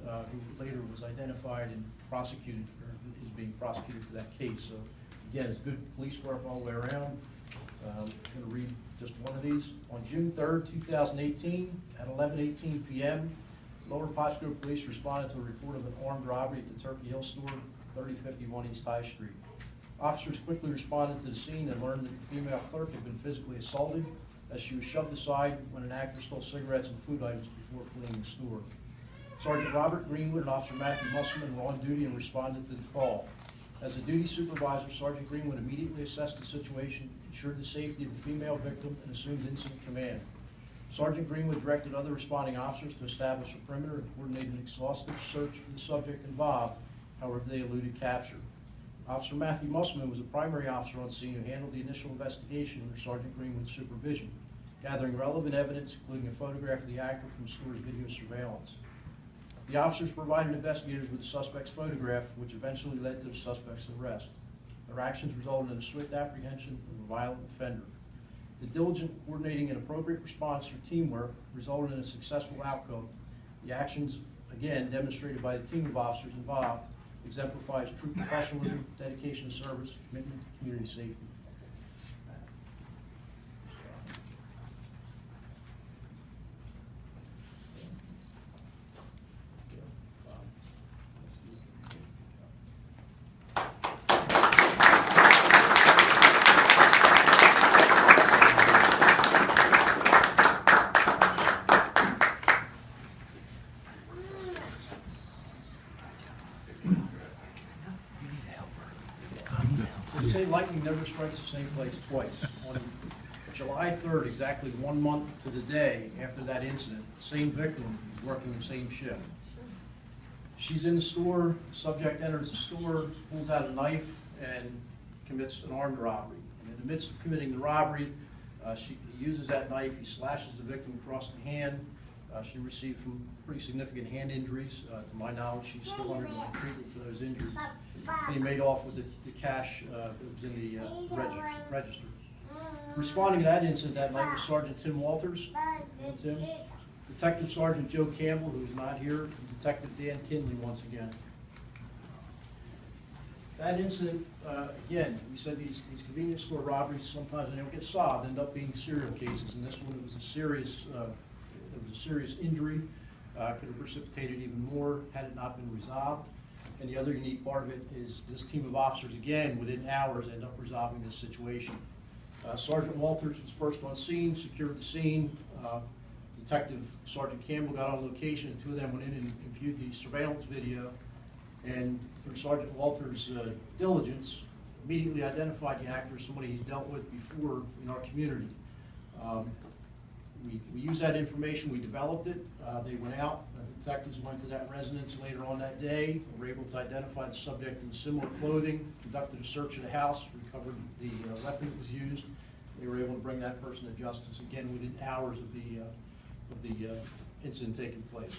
who later was identified and prosecuted, or is being prosecuted for that case. So again, it's good police work all the way around. I'm going to read just one of these. On June 3rd, 2018, at 11:18 p.m., Lower Potts Grove Police responded to a report of an armed robbery at the Turkey Hill store, 3051 East High Street. Officers quickly responded to the scene and learned that the female clerk had been physically assaulted as she was shoved aside when an actor stole cigarettes and food items before fleeing the store. Sergeant Robert Greenwood and Officer Matthew Musselman were on duty and responded to the call. As a duty supervisor, Sergeant Greenwood immediately assessed the situation, ensured the safety of the female victim, and assumed incident command. Sergeant Greenwood directed other responding officers to establish a perimeter and coordinate an exhaustive search for the subject involved, however they eluded capture. Officer Matthew Musselman was the primary officer on scene who handled the initial investigation under Sergeant Greenwood's supervision, gathering relevant evidence, including a photograph of the actor from the store's video surveillance. The officers provided investigators with the suspect's photograph, which eventually led to the suspect's arrest. Their actions resulted in a swift apprehension of a violent offender. The diligent, coordinating, and appropriate response through teamwork resulted in a successful outcome. The actions, again, demonstrated by the team of officers involved, exemplifies true professionalism, dedication to service, commitment to community safety. They say lightning never strikes the same place twice. On July 3rd, exactly 1 month to the day after that incident, the same victim is working the same shift. She's in the store, the subject enters the store, pulls out a knife, and commits an armed robbery. And in the midst of committing the robbery, he uses that knife, he slashes the victim across the hand. She received some pretty significant hand injuries. To my knowledge, she's still undergoing treatment for those injuries. And he made off with the cash that was in the register. Responding to that incident that night was Sergeant Tim Walters, and Tim, Detective Sergeant Joe Campbell, who is not here, and Detective Dan Kinley once again. That incident, again, we said these convenience store robberies, sometimes they don't get solved, end up being serial cases. And this one, it was a serious injury. Could have precipitated even more had it not been resolved. And the other unique part of it is this team of officers, again, within hours, end up resolving this situation. Sergeant Walters was first on scene, secured the scene. Detective Sergeant Campbell got on location, and two of them went in and viewed the surveillance video. And through Sergeant Walters' diligence, immediately identified the actor as somebody he's dealt with before in our community. We used that information, we developed it. They went out, detectives went to that residence later on that day, were able to identify the subject in similar clothing, conducted a search of the house, recovered the weapon that was used. They were able to bring that person to justice, again, within hours of the incident taking place.